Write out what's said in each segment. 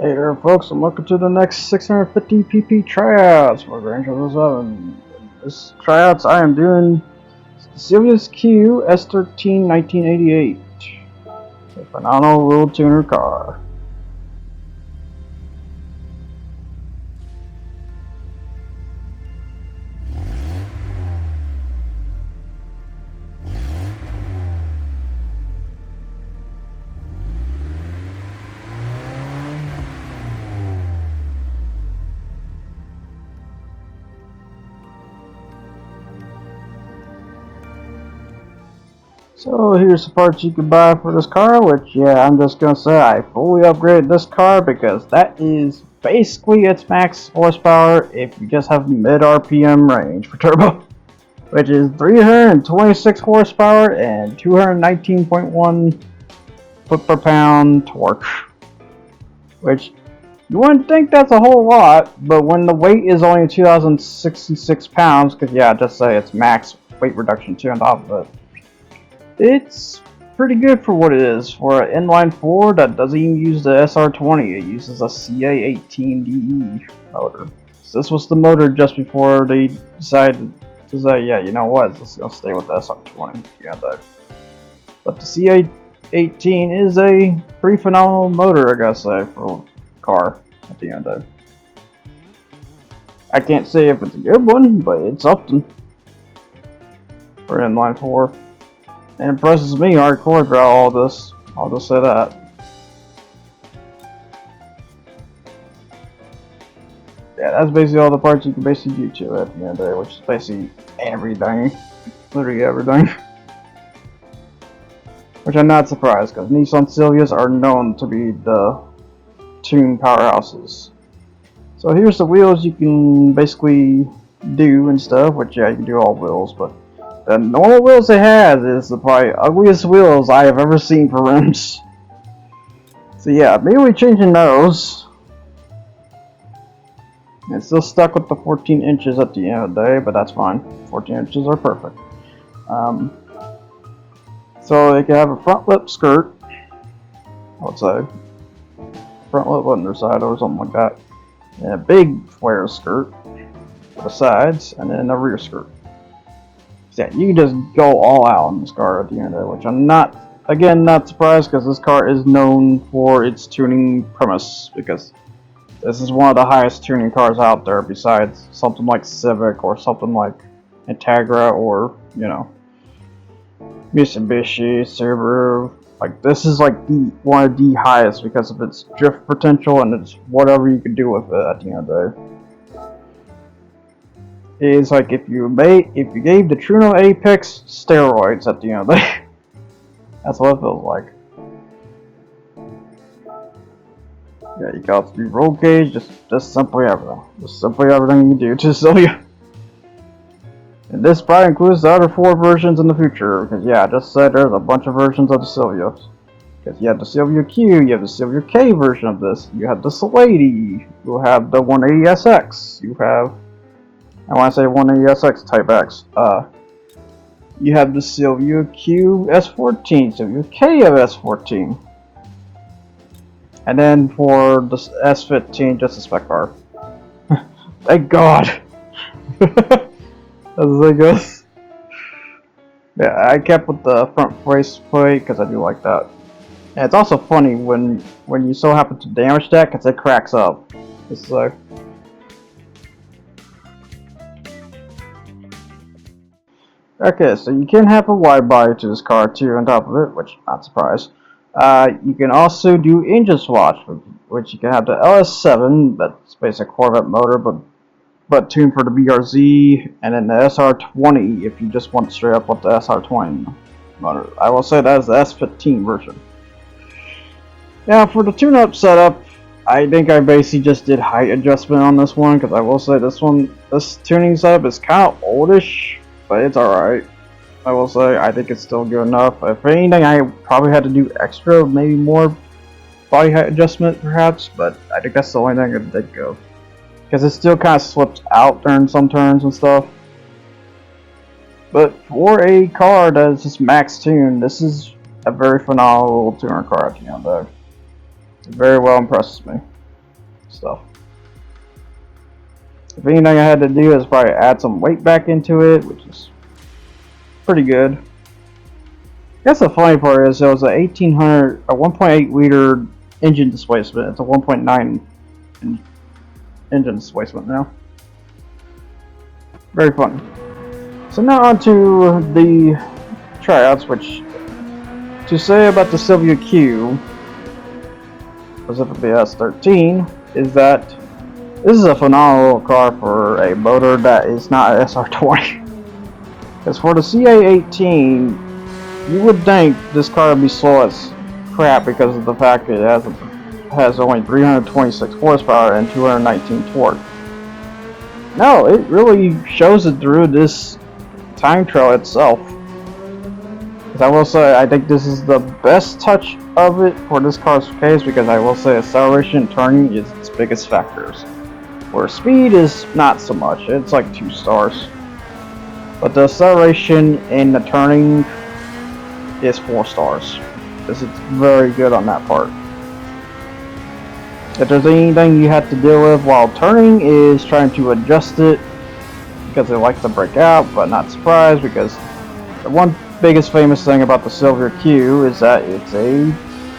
Hey there folks, and welcome to the next 650 pp tryouts for Grand Theft 7. This tryouts I am doing Silvia's Q S13 1988. A phenomenal little tuner car. So here's the parts you can buy for this car, which yeah, I'm just gonna say I fully upgraded this car because that is basically its max horsepower if you just have mid RPM range for turbo, which is 326 horsepower and 219.1 foot per pound torque, which you wouldn't think that's a whole lot, but when the weight is only 2,066 pounds, because yeah, just say it's max weight reduction too on top of it, it's pretty good for what it is. For an inline 4 that doesn't even use the SR20, it uses a CA18DE motor. So this was the motor just before they decided to say, yeah, you know what, let's go stay with the SR20. Yeah, but the CA18 is a pretty phenomenal motor, I gotta say, for a car at the end of it. I can't say if it's a good one, but it's something for inline 4. It impresses me hardcore throughout all this. I'll just say that. Yeah, that's basically all the parts you can basically do to it at the end of the day, which is basically everything. Literally everything. Which I'm not surprised, because Nissan Silvias are known to be the tune powerhouses. So here's the wheels you can basically do and stuff, which yeah, you can do all wheels, but the normal wheels it has is the probably ugliest wheels I have ever seen for rims. So yeah, maybe changing those. It's still stuck with the 14 inches at the end of the day, but that's fine. 14 inches are perfect. So they can have a front lip skirt, let's say. Front lip underside or something like that. And a big flare skirt for the sides, and then a rear skirt. So yeah, you can just go all out on this car at the end of it, which I'm not surprised, because this car is known for its tuning premise, because this is one of the highest tuning cars out there besides something like Civic or something like Integra or, you know, Mitsubishi, Subaru. Like, this is like one of the highest because of its drift potential and it's whatever you can do with it at the end of the day. It's like if you gave the Truno Apex steroids at the end of the day. That's what it feels like. Yeah, you got the roll cage, just simply everything. Just simply everything you do to Silvia. And this probably includes the other 4 versions in the future, because yeah, I just said there's a bunch of versions of the Silvia. Because you have the Silvia Q, you have the Silvia K version of this, you have the Salady, you have the 180SX, you have, I want to say 180SX Type X, you have the Silvia Q S14, Silvia K of S14. And then for the S15, just a spec car. Thank God! As it goes. Yeah, I kept with the front faceplate because I do like that. And it's also funny when you so happen to damage that because it cracks up. It's like... Okay, so you can have a wide body to this car too on top of it, which I'm not surprised. You can also do engine swaps, which you can have the LS7, that's basically a Corvette motor, but tuned for the BRZ, and then the SR20 if you just want straight up with the SR20 motor. I will say that is the S15 version. Now for the tune-up setup, I think I basically just did height adjustment on this one, because I will say this tuning setup is kind of oldish, but it's alright. I will say, I think it's still good enough. If anything, I probably had to do extra, maybe more body height adjustment perhaps, but I think that's the only thing I could think of. Because it still kind of slips out during some turns and stuff. But for a car that is just max tuned, this is a very phenomenal tuner car at the end of the day. It very well impresses me. stuff. If anything I had to do is probably add some weight back into it, which is pretty good. I guess the funny part is it was a 1800, a 1.8 liter engine displacement. It's a 1.9 engine displacement now. Very fun. So now on to the tryouts, which to say about the Silvia Q, specifically S13, is that this is a phenomenal car for a motor that is not an SR20. Because for the CA18, you would think this car would be slow as crap because of the fact that it has only 326 horsepower and 219 torque. No, it really shows it through this time trial itself. Because I will say, I think this is the best touch of it for this car's case, because I will say acceleration and turning is its biggest factors. Where speed is not so much, it's like 2 stars. But the acceleration and the turning is 4 stars. Because it's very good on that part. If there's anything you have to deal with while turning is trying to adjust it, because it likes to break out, but not surprised, because the one biggest famous thing about the Silvia Q is that it's a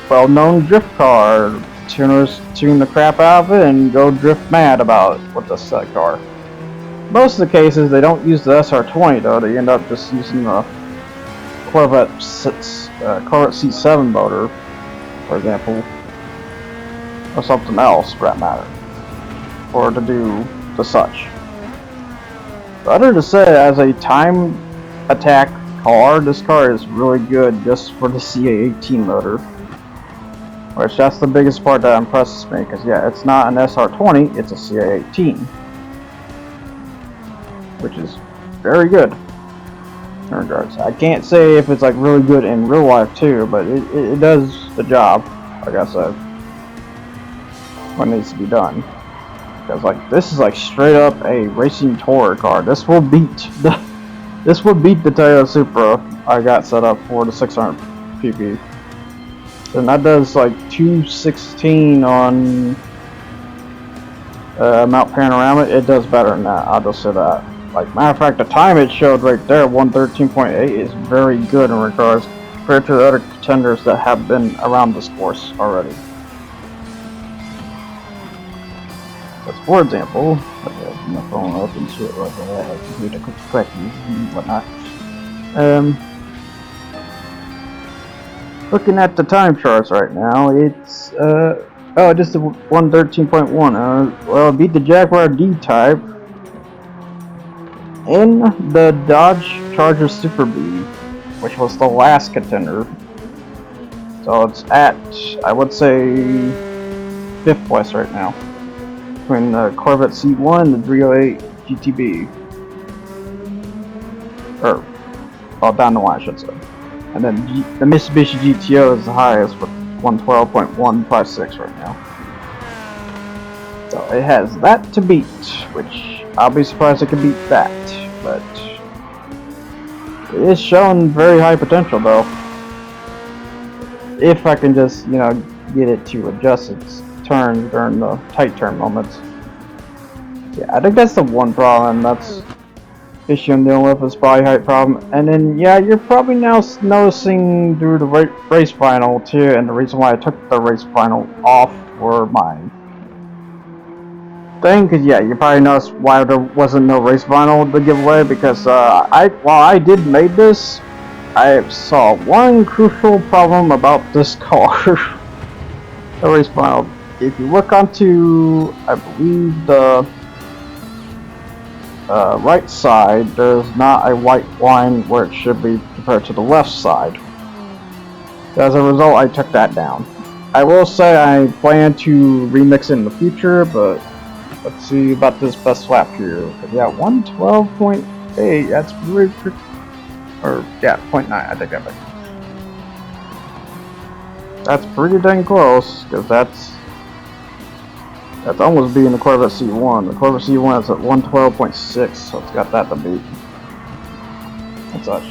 well-known drift car. Tuners tune the crap out of it and go drift mad about it with this car. Most of the cases they don't use the SR20 though, they end up just using the Corvette C7 motor, for example, or something else for that matter, or to do the such. But other to say, as a time attack car, this car is really good just for the CA18 motor. Which that's the biggest part that impresses me, because yeah, it's not an SR20, it's a CA18. Which is very good in regards. I can't say if it's like really good in real life too, but it does the job, like I said, what needs to be done. Because like this is like straight up a racing tourer car. This will beat the Toyota Supra I got set up for the 600 pp. And that does like 216 on Mount Panorama. It does better than that, I'll just say that. Like, matter of fact, the time it showed right there, 113.8, is very good in regards compared to the other contenders that have been around this course already. As for example, my phone up and shit like that, I can read a quick quickies and whatnot. Looking at the time charts right now, it's just the 113.1. Well, it beat the Jaguar D-Type in the Dodge Charger Super B, which was the last contender. So it's at, I would say, 5th place right now, between the Corvette C1 and the 308 GTB. Or, well, down the line, I should say. And then the Mitsubishi GTO is the highest with 112.156 right now. So it has that to beat, which I'll be surprised it can beat that. But it is showing very high potential though. If I can just, get it to adjust its turn during the tight turn moments. Yeah, I think that's the one problem. That's issue I'm dealing with is body height problem. And then yeah, you're probably now noticing through the race final too, and the reason why I took the race final off for my thing, because yeah, you probably noticed why there wasn't no race final to give away, because while I did make this, I saw one crucial problem about this car. The race final. If you look onto, I believe, the right side, there's not a white line where it should be compared to the left side. As a result, I took that down. I will say I plan to remix it in the future, but let's see about this best lap here. Yeah, 112.8, that's really pretty, or yeah, 0.9, I think I meant. That's pretty dang close, because that's almost being the Corvette C1. The Corvette C1 is at 112.6, so it's got that to beat. And such.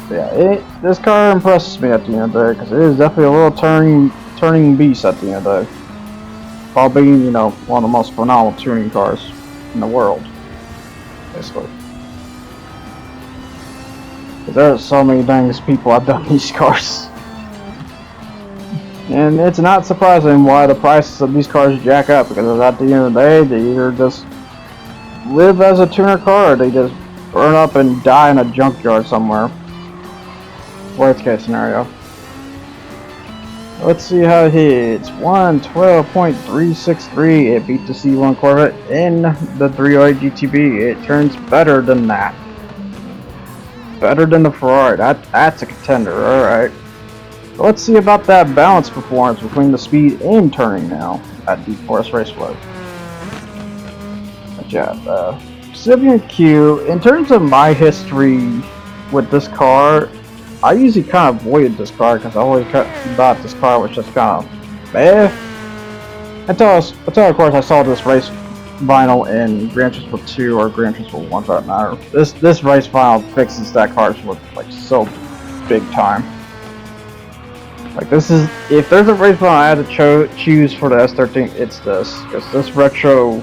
But yeah, this car impresses me at the end of the day, because it is definitely a little turning beast at the end of the day. while being, you know, one of the most phenomenal tuning cars in the world, basically. There are so many things people have done these cars. And it's not surprising why the prices of these cars jack up, because at the end of the day, they either just live as a tuner car or they just burn up and die in a junkyard somewhere. Worst case scenario. Let's see how it hits. 112.363. It beat the C1 Corvette in the 308 GTB. It turns better than that. Better than the Ferrari. That's a contender. Alright. Let's see about that balance performance between the speed and turning now at Deep Forest Raceway. Good job. Silvia Q. In terms of my history with this car, I usually kind of avoided this car because I always thought this car was just kind of meh. Until of course I saw this race vinyl in Gran Turismo 2 or Gran Turismo 1 for that matter. This race vinyl fixes that car with like so big time. Like this is, if there's a race vinyl I had to choose for the S13, it's this, because this retro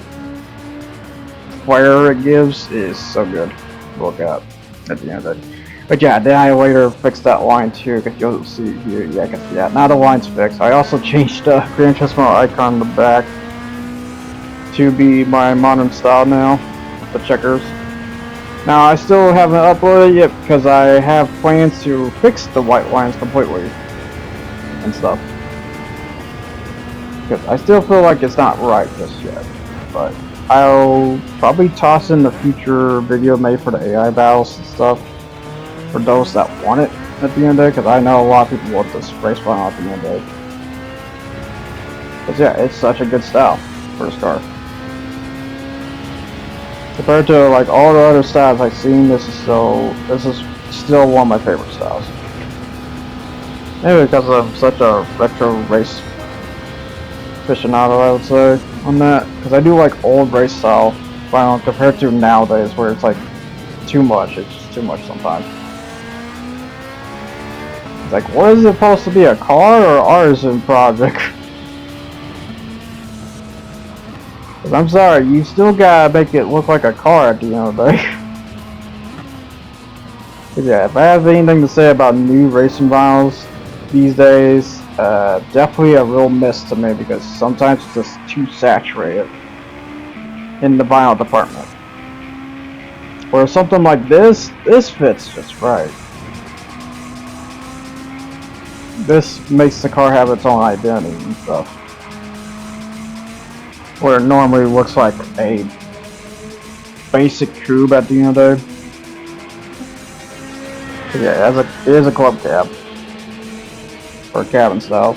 flair it gives is so good to look at the end of it. But yeah, then I later fixed that line too, because you'll see here, yeah, I can see that. Now the line's fixed. I also changed the Gran Turismo icon in the back to be my modern style now, the checkers. Now I still haven't uploaded it yet because I have plans to fix the white lines completely and stuff. Because I still feel like it's not right just yet, but I'll probably toss in the future video made for the AI battles and stuff, for those that want it at the end of the day, because I know a lot of people want this race vinyl at the end of the day. Because yeah, it's such a good style for this car. Compared to like all the other styles I've seen, this is still one of my favorite styles. Maybe because I'm such a retro race aficionado, I would say, on that. Because I do like old race style vinyl compared to nowadays, where it's like too much. It's just too much sometimes. It's like, what is it supposed to be, a car or artisan project? Cause I'm sorry, you still gotta make it look like a car at the end of the day. Yeah, if I have anything to say about new racing vinyls these days, definitely a real miss to me, because sometimes it's just too saturated in the vinyl department. Where something like this fits just right. This makes the car have its own identity and stuff. Where it normally looks like a basic coupe at the end of the day. But yeah, it is a club cab. Or cabin style.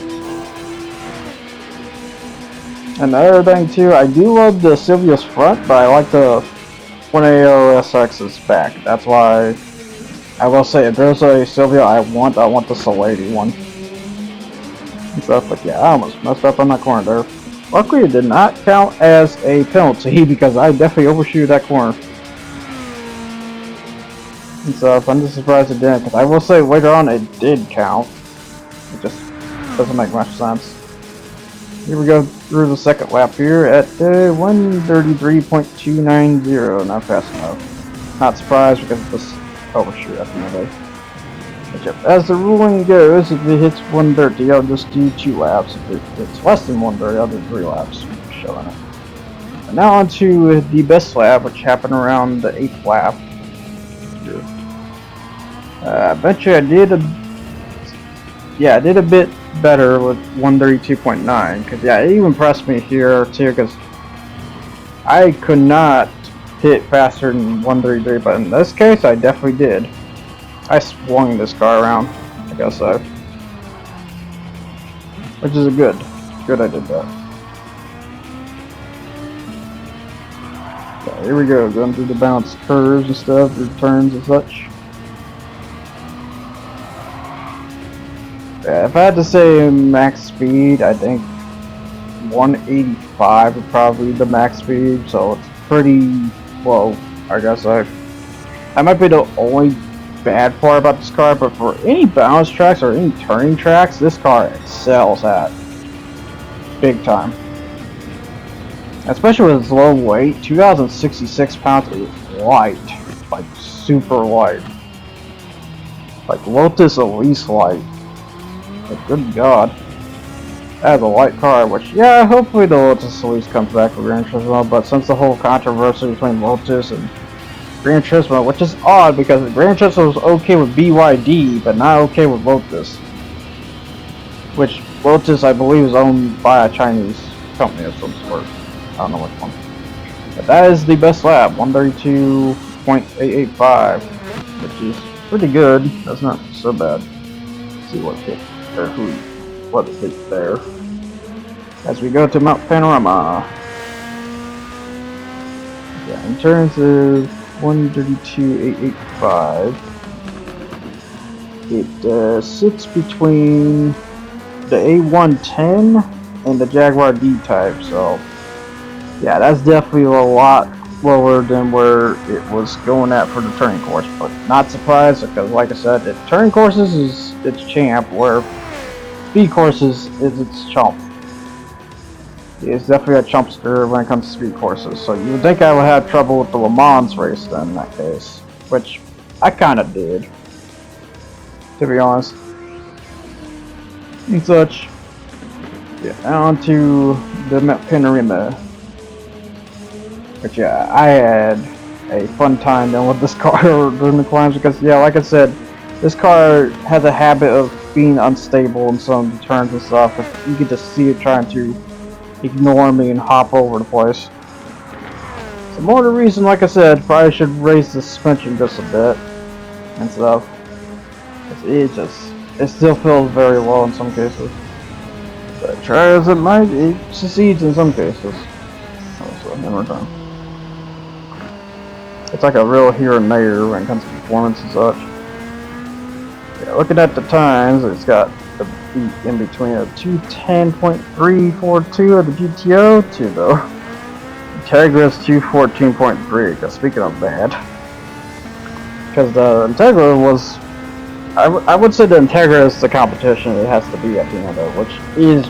And the other thing too, I do love the Silvia's front, but I like the 180 SX's back. That's why I will say, if there's a Silvia I want the Solati one. And stuff, but yeah, I almost messed up on that corner there. Luckily, it did not count as a penalty because I definitely overshoot that corner. And so, I'm just surprised it didn't, because I will say later on it did count. It just doesn't make much sense. Here we go through the second lap here at 133.290. Not fast enough. Not surprised because of this overshoot at the end of the day. As the ruling goes, if it hits 130, I'll just do 2 laps. If it's less than 130, I'll do 3 laps. Showing it. And now on to the best lap, which happened around the 8th lap. Eventually I did a bit better with 132.9, because yeah, it even impressed me here too, because I could not hit faster than 133, but in this case I definitely did. I swung this car around, I guess so. Which is good I did that. Okay, here we go, going through the balanced curves and stuff, through turns and such. Yeah, if I had to say max speed, I think 185 would probably be the max speed, so it's pretty low, I guess. That might be the only bad part about this car, but for any balance tracks or any turning tracks, this car excels at big time. Especially with its low weight, 2,066 pounds is light. Like, super light. Like, Lotus Elise light. Like, good God. That is a light car, which, yeah, hopefully the Lotus Elise comes back for Gran Turismo, but since the whole controversy between Lotus and Gran Turismo, which is odd because Gran Turismo was okay with BYD, but not okay with Lotus. Which, Lotus, I believe, is owned by a Chinese company of some sort. I don't know which one. But that is the best lap, 132.885, which is pretty good. That's not so bad. Let's see what hit, or what it hit there. As we go to Mount Panorama. Yeah, in terms of 132.885, it sits between the A110 and the Jaguar D-Type, so yeah, that's definitely a lot lower than where it was going at for the turning course, but not surprised because, like I said, the turning courses is its champ, where speed courses is its chump. It's definitely a chumpster when it comes to speed courses, so you would think I would have trouble with the Le Mans race then in that case, which I kind of did, to be honest. And such. Yeah, now on to the Mount Panorama. But yeah, I had a fun time then with this car during the climbs because, yeah, like I said, this car has a habit of being unstable in some turns and stuff. You can just see it trying to ignore me and hop over the place. So more the reason, like I said, probably should raise the suspension just a bit and stuff. It still feels very low in some cases. But try as it might, it succeeds in some cases. Also, never done. It's like a real here and there when it comes to performance and such. Yeah, looking at the times, it's got a beat in between a 210.342 of the GTO to the Integra's 214.3. Because speaking of bad, because the Integra was, I would say the Integra is the competition it has to be at the end of it, which is,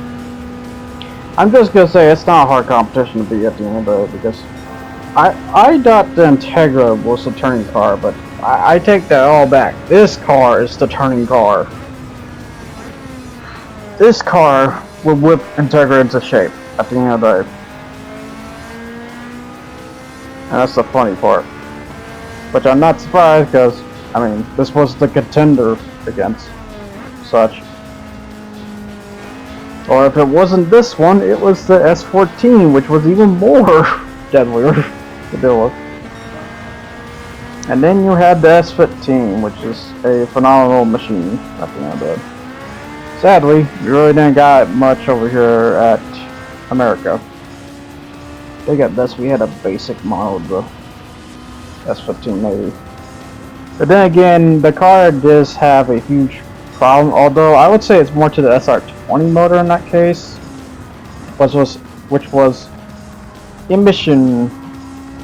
I'm just gonna say it's not a hard competition to be at the end of it because I thought the Integra was the turning car, but I take that all back. This car is the turning car. This car will whip Integra into shape at the end of the day. And that's the funny part. Which I'm not surprised because, I mean, this was the contender against such. Or if it wasn't this one, it was the S14, which was even more deadlier to deal with. And then you had the S15, which is a phenomenal machine at the end of it. Sadly, you really didn't got much over here at America. I think at best we had a basic model of the S15 maybe. But then again, the car does have a huge problem, although I would say it's more to the SR20 motor in that case, which was emission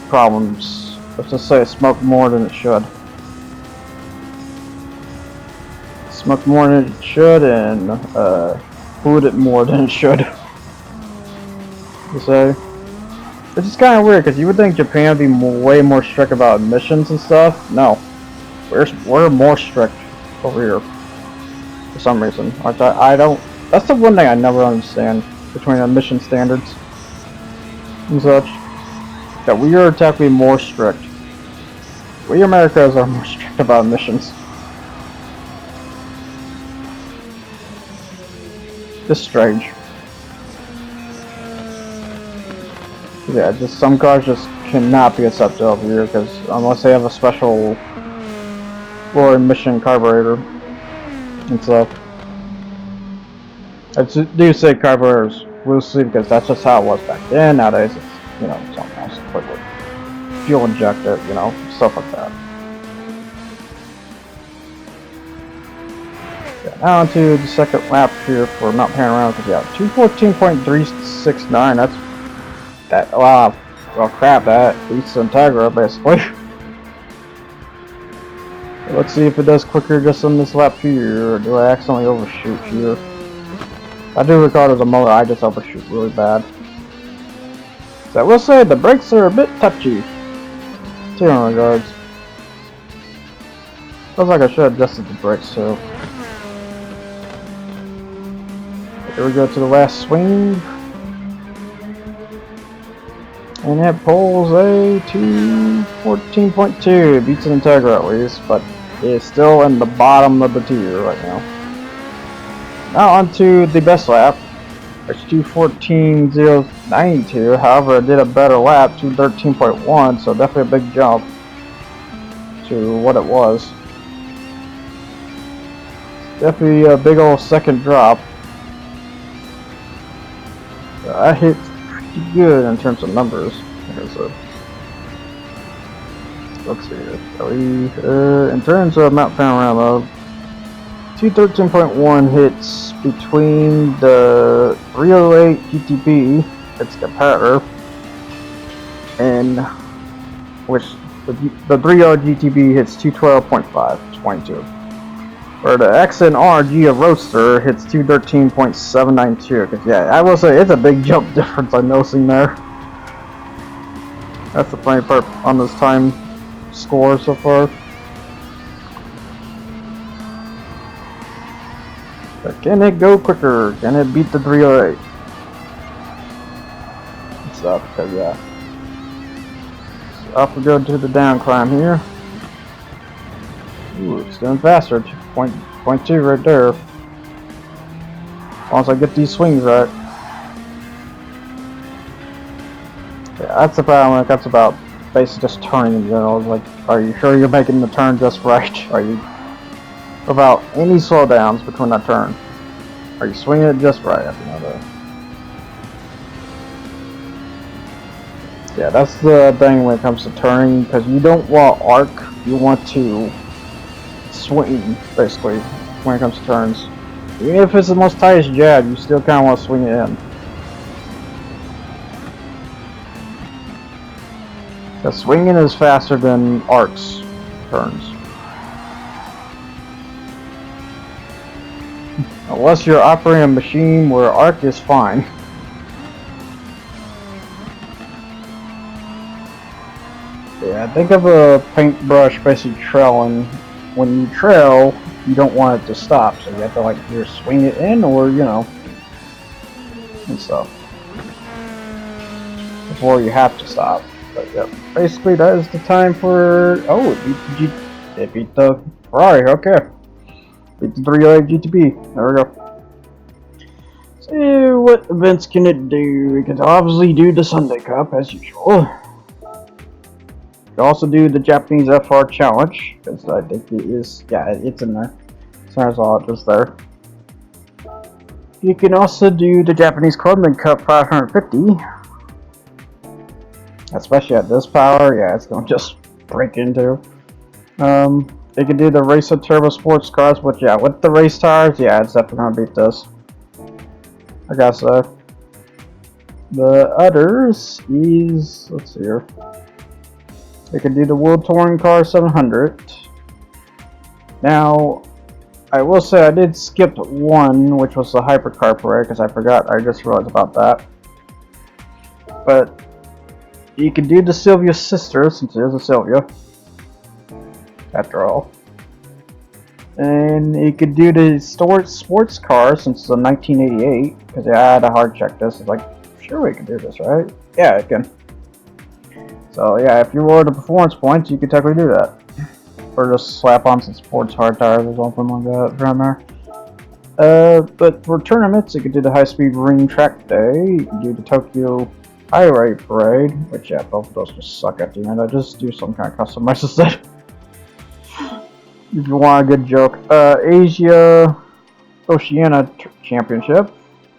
problems. Let's just say it smoked more than it should. Smoked more than it should and polluted more than it should. So, which is kind of weird because you would think Japan would be way more strict about emissions and stuff. No, we're more strict over here for some reason. Which I don't. That's the one thing I never understand between emission standards and such. That we are technically more strict. We Americans are more strict about emissions. Just strange. Yeah, just some cars just cannot be accepted over here because unless they have a special low emission carburetor and stuff. I do say carburetors loosely because that's just how it was back then. Nowadays it's, you know, something else. Quickly. Fuel injected, you know, stuff like that. Yeah, now onto the second lap here for Mount Panorama. Yeah, 214.369. That's that. Well, crap. That beats the Integra basically. Let's see if it does quicker just on this lap here, or do I accidentally overshoot here? I do recall as a motor, I just overshoot really bad. So I will say the brakes are a bit touchy. Too in regards. Feels like I should have adjusted the brakes too. Here we go to the last swing. And it pulls a 214.2. It beats an Integra at least, but it's still in the bottom of the tier right now. Now onto the best lap. It's 214.092. However, I did a better lap, 213.1, so definitely a big jump to what it was. Definitely a big old second drop. I hit pretty good in terms of numbers. Let's see. In terms of Mount Panorama, 213.1 hits between the 308 GTB, its competitor, and which the 308 GTB hits 212.5, 22. Where the XNR Gia Roadster hits 213.792. Cause yeah, I will say it's a big jump difference I'm noticing there. That's the funny part on this time score so far. But can it go quicker? Can it beat the 308? It's up, cause yeah. So off we go to the down climb here. Ooh, it's doing faster. 2.2 right there. Once I get these swings right. Yeah, that's the problem. That's about basically just turning in general. Like, are you sure you're making the turn just right? Are you without any slowdowns between that turn? Are you swinging it just right? Yeah, that's the thing when it comes to turning, because you don't want arc. You want to swing, basically, when it comes to turns. Even if it's the most tightest jab, you still kind of want to swing it in. The swinging is faster than arcs turns. Unless you're operating a machine where arc is fine. Yeah, think of a paintbrush basically trailing. When you trail, you don't want it to stop, so you have to like either swing it in or, you know, and stuff before you have to stop. But yeah, basically that is the time for. Oh, it beat the Ferrari. Okay, beat the 308 GTB. There we go. So what events can it do? We can obviously do the Sunday Cup as usual. You can also do the Japanese FR Challenge, because I think it is, yeah, it's in there. So there's all just there. You can also do the Japanese Clubman Cup 550. Especially at this power, yeah, it's going to just break into. You can do the Racer Turbo Sports Cars, which, yeah, with the race tires, yeah, it's definitely going to beat this. I guess so. The others is, let's see here. You can do the World Touring Car 700. Now, I will say I did skip one, which was the Hypercar Parade, because I forgot. I just realized about that. But you can do the Silvia sister, since it is a Silvia, after all. And you could do the sports car, since it's a 1988, because yeah, I had to hard check this. It's like, sure we can do this, right? Yeah, it can. So yeah, if you roll the performance points, you could technically do that. Or just slap on some sports hard tires or something like that around there. But for tournaments, you could do the high-speed ring track day. You can do the Tokyo Highway Parade, which yeah, both of those just suck at the end. I just do some kind of customized instead. If you want a good joke. Asia Oceania Championship,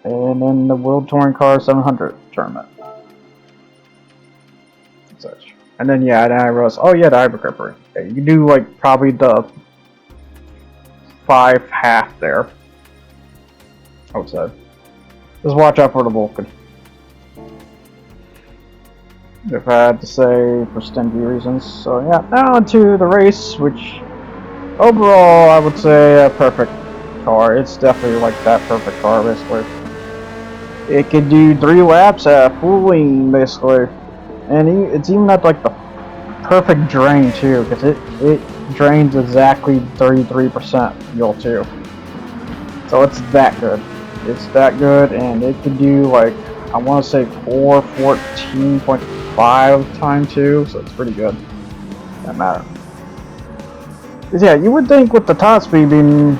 and then the World Touring Car 700 tournament. Such. And then yeah, then I realized, oh yeah, the Hypercar Parade. Yeah, you can do like probably the 5 half there. I would say. Just watch out for the Vulcan. If I had to say, for stingy reasons. So yeah, now to the race, which overall I would say a perfect car. It's definitely like that perfect car, basically. It could do 3 laps at full lean, basically. And it's even at like the perfect drain too, because it drains exactly 33% fuel too. So it's that good. It's that good, and it could do like, I want to say 414.5 time too, so it's pretty good. Doesn't matter. Cause yeah, you would think with the top speed being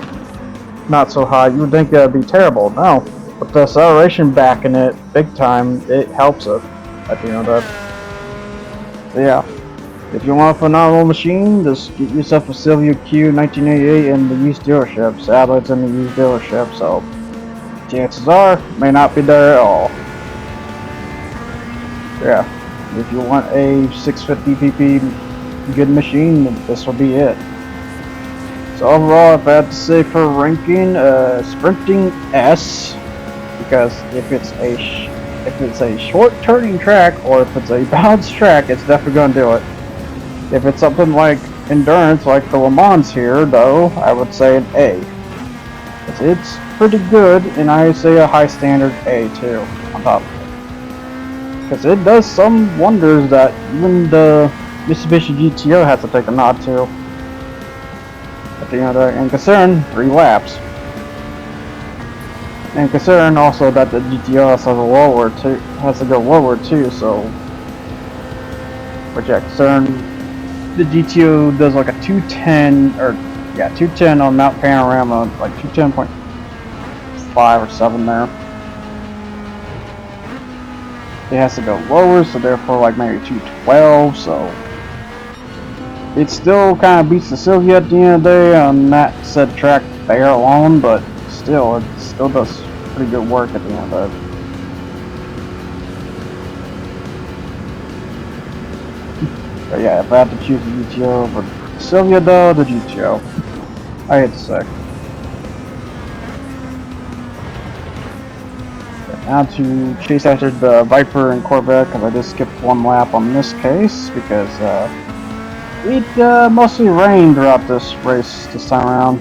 not so high, you would think that'd be terrible. No, with the acceleration backing it big time, it helps it at the end of that. So yeah, if you want a phenomenal machine, just get yourself a Silvia Q 1988 in the used dealership. Sadly, it's in the used dealership, so chances are may not be there at all. Yeah, if you want a 650 pp good machine, this will be it. So overall, if I had to say for ranking, sprinting S, because if it's a short turning track or if it's a balanced track, it's definitely gonna do it. If it's something like endurance, like the Le Mans here, though, I would say an A. It's pretty good, and I say a high standard A too on top of it, because it does some wonders that even the Mitsubishi GTO has to take a nod to. At the end of it, and considering 3 laps, and considering also that the GTO has to go lower too, so but yeah, considering the GTO does like a 210 on Mount Panorama, like 210.5 or 7 there. It has to go lower, so therefore like maybe 212, so it still kind of beats the Silvia at the end of the day on that said track there alone, but still, it still does pretty good work at the end of it. But yeah, if I have to choose the GTO over Silvia though, the GTO. I hate to say. Now to chase after the Viper and Corvette, because I just skipped 1 lap on this case, because it mostly rained throughout this race this time around.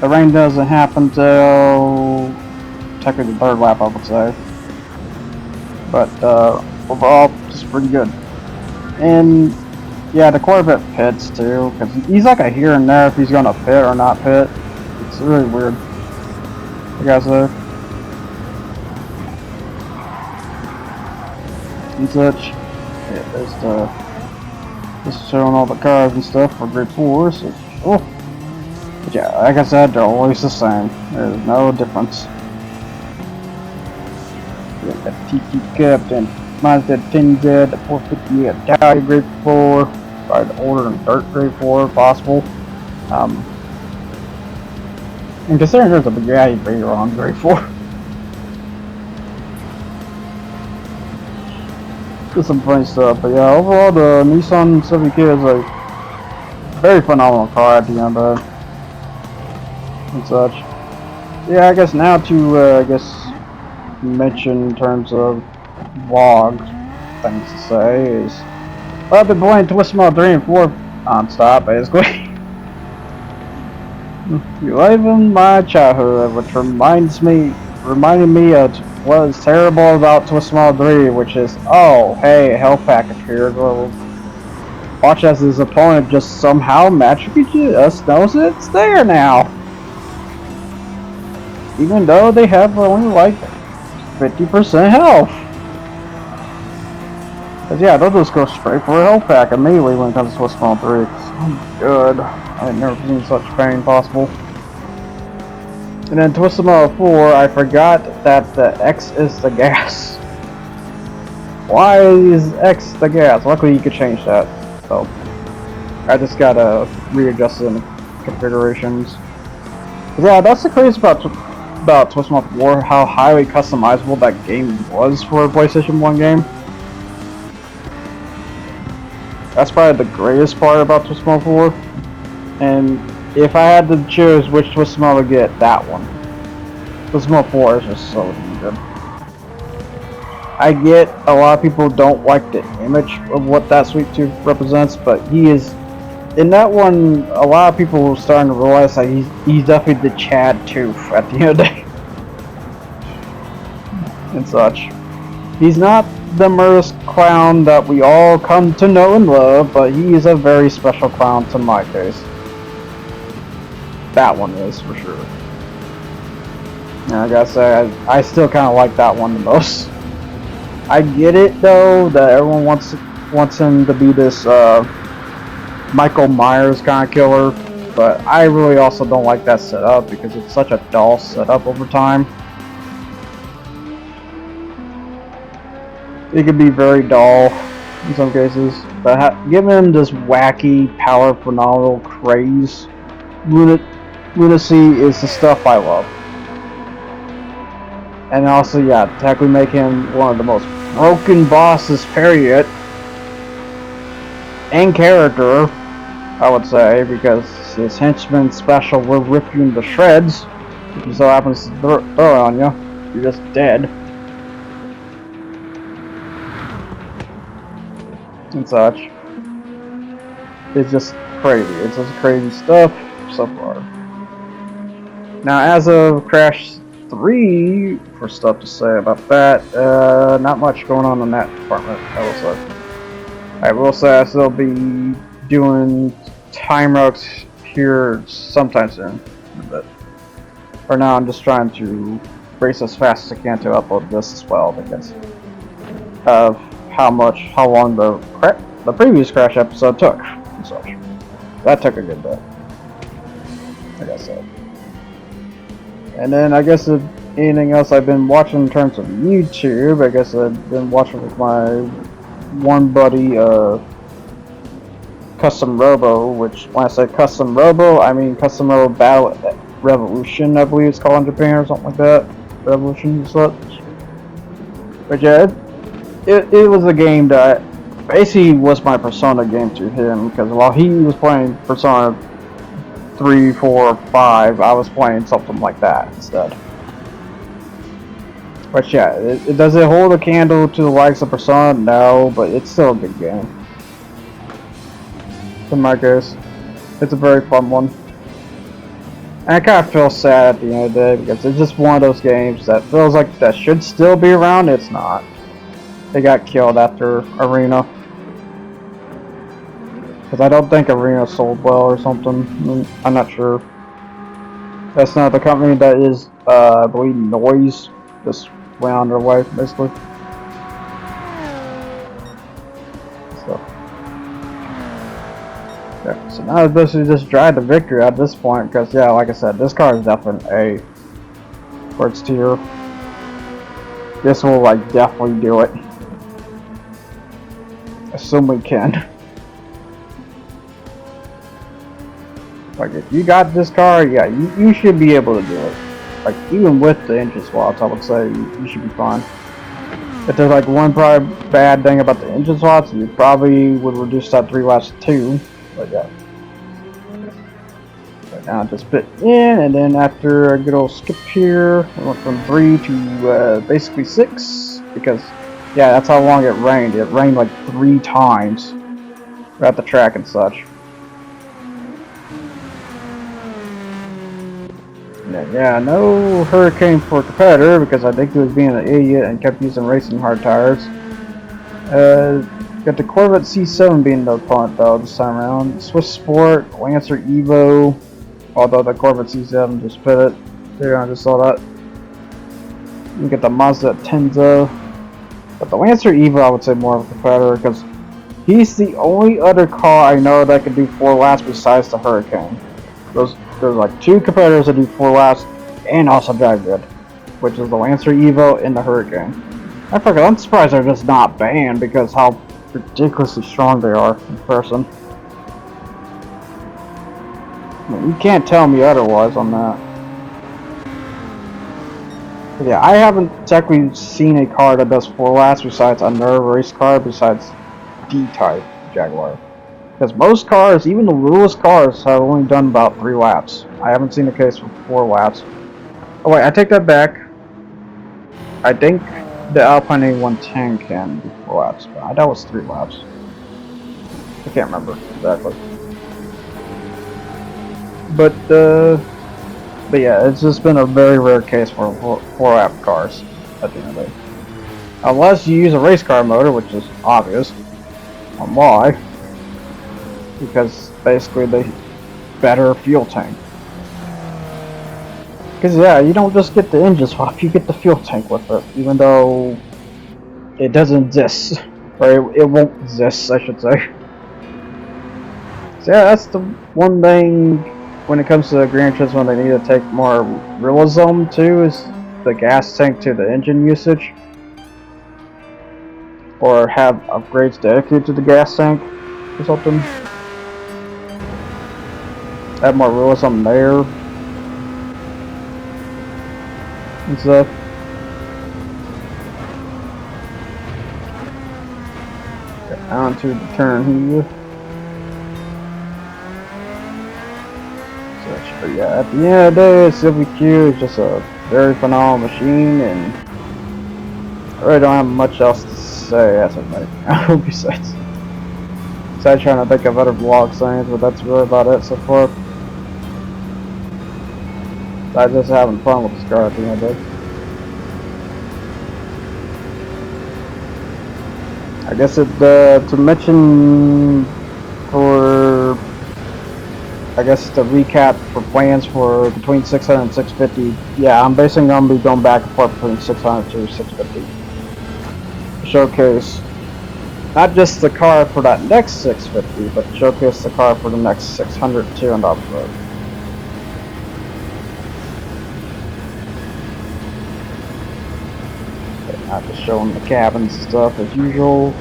The rain doesn't happen till technically the 3rd lap, I would say. But overall, just pretty good. And yeah, the Corvette pits too, because he's like a here and there if he's going to pit or not pit. It's really weird. You guys there? And such. Yeah, there's the. Just showing all the cars and stuff for grade 4. So, oh. But yeah, like I said, they're always the same. There's no difference. Yeah, the TT Cup, then Mazda 10Z, the 450 Italian grade 4. Try to order in dirt grade 4 if possible. And considering there's a Bugatti Veyron on grade 4. Just some funny stuff, but yeah, overall the Nissan Silvia Q is a very phenomenal car at the end of it and such. Yeah, I guess now to mention in terms of vlog things to say is, well, I've been playing Twist Model 3 and 4 non-stop basically. Reliving my childhood, which reminded me of what is terrible about Twist Model 3, which is, oh, hey, a health pack appeared. Well, watch as his opponent just somehow magically just knows it's there now. Even though they have only like 50% health. Cause yeah, they'll just go straight for a health pack immediately when it comes to Twist Model 3. Oh, good. I've never seen such pain possible. And then Twisted Model 4, I forgot that the X is the gas. Why is X the gas? Luckily you could change that. So I just gotta readjust it in the configurations. Yeah, that's the crazy about Twisted Model 4, how highly customizable that game was for a PlayStation 1 game. That's probably the greatest part about Twisted Model 4. And if I had to choose which Twisted Model to get, that one. Twisted Model 4 is just so good. I get a lot of people don't like the image of what that sweet tooth represents, but he is, in that one, a lot of people are starting to realize that he's definitely the Chad tooth at the end of the day. and such. He's not the murderous clown that we all come to know and love, but he is a very special clown to my taste. That one is, for sure. And I gotta say, I still kind of like that one the most. I get it, though, that everyone wants him to be this Michael Myers kind of killer, but I really also don't like that setup because it's such a dull setup over time. It could be very dull in some cases, but giving him this wacky, power, phenomenal craze, lunacy is the stuff I love. And also, yeah, technically make him one of the most broken bosses, period, in character, I would say, because his henchman special will rip you into shreds. If you so happens to throw it on you, you're just dead. And such. It's just crazy. It's just crazy stuff so far. Now, as of Crash 3, for stuff to say about that, not much going on in that department, I will say. I will say I still be doing time routes here sometime soon. But for now, I'm just trying to race as fast as I can to upload this as well because of how long the previous Crash episode took and such. That took a good bit, like I said. And then I guess if anything else I've been watching in terms of YouTube, I guess I've been watching with my one buddy, Custom Robo, which when I say Custom Robo, I mean Custom Robo Battle Revolution, I believe it's called in Japan or something like that. Revolution, such. But yeah, it was a game that basically was my Persona game to him, because while he was playing Persona 3, 4, 5, I was playing something like that instead. But yeah, does it hold a candle to the likes of Persona? No, but it's still a good game. In my case, it's a very fun one. And I kind of feel sad at the end of the day, because it's just one of those games that feels like that should still be around. It's not. They got killed after Arena. Because I don't think Arena sold well or something. I'm not sure. That's not the company that is, I believe, Noise. Just went on their way, basically. So, yeah, so now it's basically just drive the victory at this point. Because, yeah, like I said, this car is definitely A for its tier. This will, like, definitely do it. Assume we can. Like, if you got this car, yeah, you should be able to do it. Like, even with the engine swaps, I would say you should be fine. If there's like one probably bad thing about the engine swaps, you probably would reduce that 3 laps to 2. But yeah. Right now, just put in, and then after a good old skip here, we went from 3 to basically 6. Because, yeah, that's how long it rained. It rained like 3 times at the track and such. Yeah, no Hurricane for competitor because I think he was being an idiot and kept using racing hard tires. Got the Corvette C7 being the opponent though this time around. Swiss Sport, Lancer Evo, although the Corvette C7 just put it. There, I just saw that. You get the Mazda Tenza. But the Lancer Evo I would say more of a competitor because he's the only other car I know that can do 4 laps besides the Hurricane. There's like 2 competitors that do 4 laps and also drive good, which is the Lancer Evo and the Hurricane. I'm surprised they're just not banned because how ridiculously strong they are in person. I mean, you can't tell me otherwise on that. But yeah, I haven't technically seen a car that does 4 laps besides another race car besides D-Type Jaguar. Because most cars, even the littlest cars, have only done about 3 laps. I haven't seen a case for 4 laps. Oh wait, I take that back. I think the Alpine A110 can do 4 laps, but that was 3 laps. I can't remember exactly. But yeah, it's just been a very rare case for 4 lap cars at the end of the day. Unless you use a race car motor, which is obvious on why. Because basically they better fuel tank. Because yeah, you don't just get the engine swap, you get the fuel tank with it, even though it doesn't exist. Or it won't exist, I should say. So yeah, that's the one thing when it comes to Gran Turismo they need to take more realism to, is the gas tank to the engine usage. Or have upgrades dedicated to the gas tank or something. Have more realism there and stuff. Get onto the turn here. But yeah, at the end of the day, Silvia Q is just a very phenomenal machine, and I really don't have much else to say as of right now, besides trying to think of other vlog signs, but that's really about it so far. I'm just having fun with this car at the end of the day. I guess to mention for, I guess to recap for plans for between 600 and 650, yeah, I'm basically going to be going back and forth between 600 to 650. Showcase not just the car for that next 650, but showcase the car for the next 600 too and off the road. Not just showing the cabins and stuff as usual.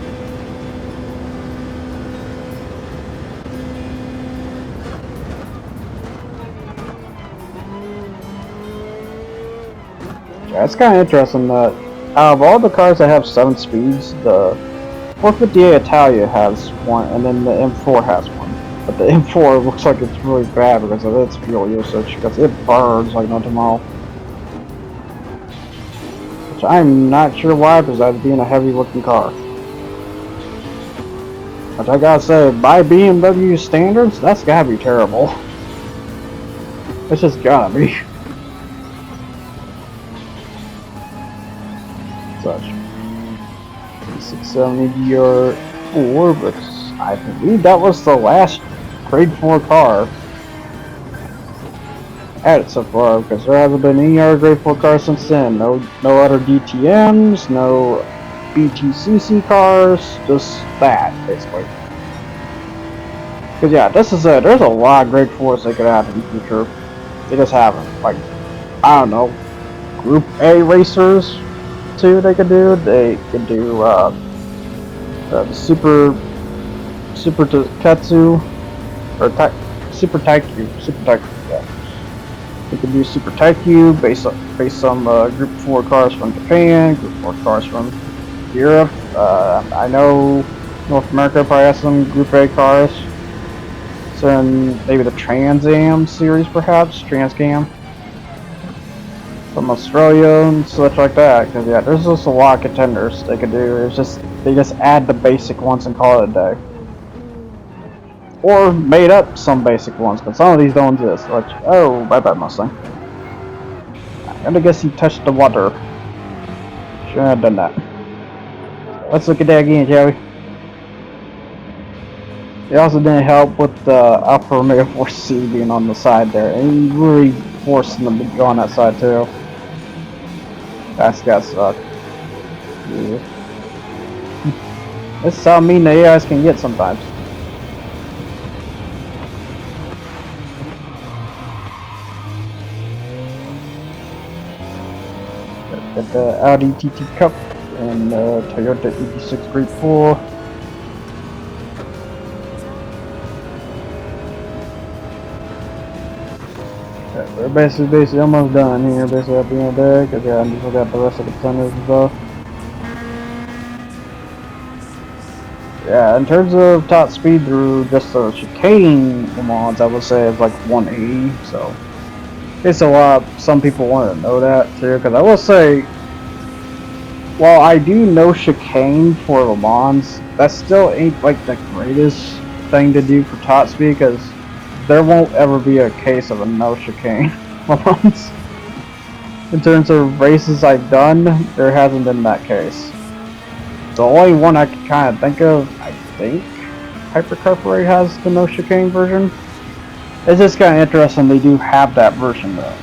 Yeah, it's kind of interesting that out of all the cars that have 7 speeds, the 458 Italia has one, and then the M4 has one. But the M4 looks like it's really bad because of its fuel usage, because it burns like no tomorrow. Which I'm not sure why, besides being a heavy looking car. Which I gotta say, by BMW standards, that's gotta be terrible. It's just gotta be. Such 670 GR4, but I believe that was the last grade 4 car added so far, because there hasn't been any other grade 4 cars since then. No other DTMs, no BTCC cars, just that basically. Because yeah, this is there's a lot of grade 4s they could add in the future. They just haven't. Like, I don't know, Group A racers too. They could do. They could do the Super Katsu or Super Taikyu. Yeah. They could do Super Taikyu based on Group 4 cars from Japan, Group 4 cars from Europe. I know North America probably has some Group A cars. So maybe the Trans Am series, perhaps Trans Am from Australia and such like that. Because yeah, there's just a lot of contenders they could do. It's just they just add the basic ones and call it a day, or made up some basic ones. Because some of these don't exist. Like, oh, bye Mustang. I'm gonna guess he touched the water. Shouldn't have done that. Let's look at that again, shall we? It also didn't help with the Alfa Romeo 4C being on the side there, and he really forcing them to go on that side too. That's gotta suck. Yeah. This is how mean the AIs can get sometimes. Got the Audi TT Cup and Toyota ED6 Grade 4. We're basically almost done here, basically at the end of the day, because yeah, I just got the rest of the contenders and stuff. Yeah, in terms of top speed through just the chicane Le Mans, I would say it's like 180, so it's a lot. Some people want to know that too, because I will say, while I do know chicane for Le Mans, that still ain't like the greatest thing to do for top speed, because there won't ever be a case of a no chicane Le Mans. In terms of races I've done, there hasn't been that case. The only one I can kind of think of, I think, Hypercar Parade has the no chicane version. It's just kind of interesting they do have that version though.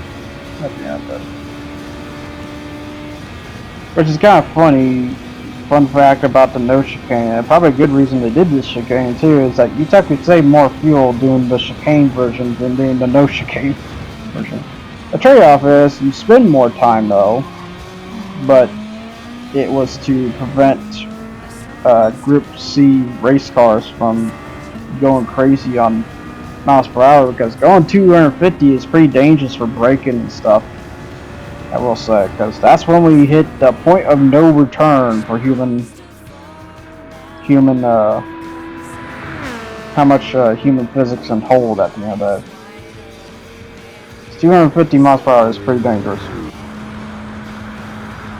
Which is kind of funny. Fun fact about the no chicane, and probably a good reason they did this chicane too, is that you technically save more fuel doing the chicane version than doing the no chicane version. The trade-off is you spend more time though, but it was to prevent Group C race cars from going crazy on miles per hour, because going 250 is pretty dangerous for braking and stuff. I will say, because that's when we hit the point of no return for how much human physics can hold at the end of that. 250 miles per hour is pretty dangerous.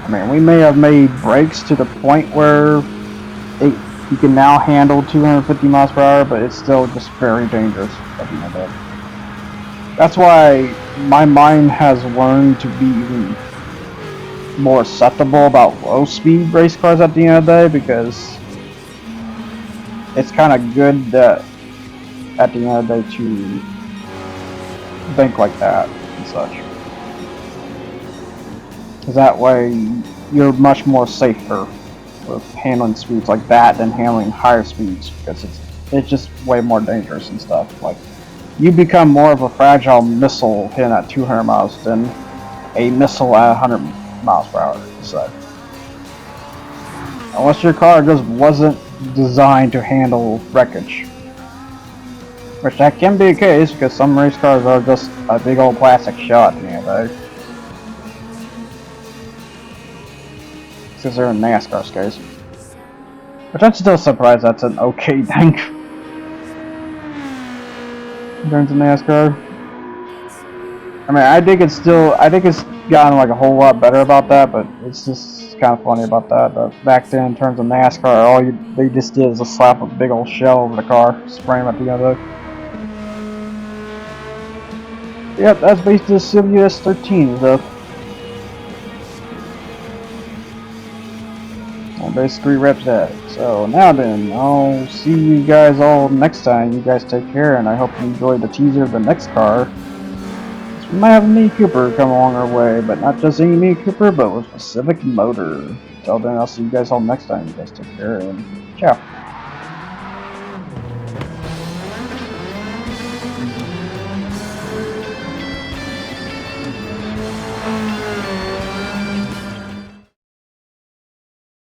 I mean, we may have made brakes to the point where you can now handle 250 miles per hour, but it's still just very dangerous at the end of that. That's why my mind has learned to be even more acceptable about low-speed race cars at the end of the day, because it's kind of good that at the end of the day to think like that and such. Because that way you're much more safer with handling speeds like that than handling higher speeds, because it's just way more dangerous and stuff. Like, you become more of a fragile missile hitting at 200 miles than a missile at 100 miles per hour. So, unless your car just wasn't designed to handle wreckage, which that can be the case, because some race cars are just a big old plastic shell at the end of the day. Because they're in NASCAR's case. Which I'm still surprised that's an okay thing. In terms of NASCAR. I mean, I think it's gotten like a whole lot better about that, but it's just kind of funny about that. Back then, in terms of NASCAR, they just did is a slap a big old shell over the car, spray them at the end of it. Yep, that's basically the Silvia S13 stuff. Well, basically wraps that. So now then, I'll see you guys all next time. You guys take care, and I hope you enjoyed the teaser of the next car. We might have a Mini Cooper come along our way, but not just any Mini Cooper, but with a Civic motor. Till then, I'll see you guys all next time. You guys take care, and ciao.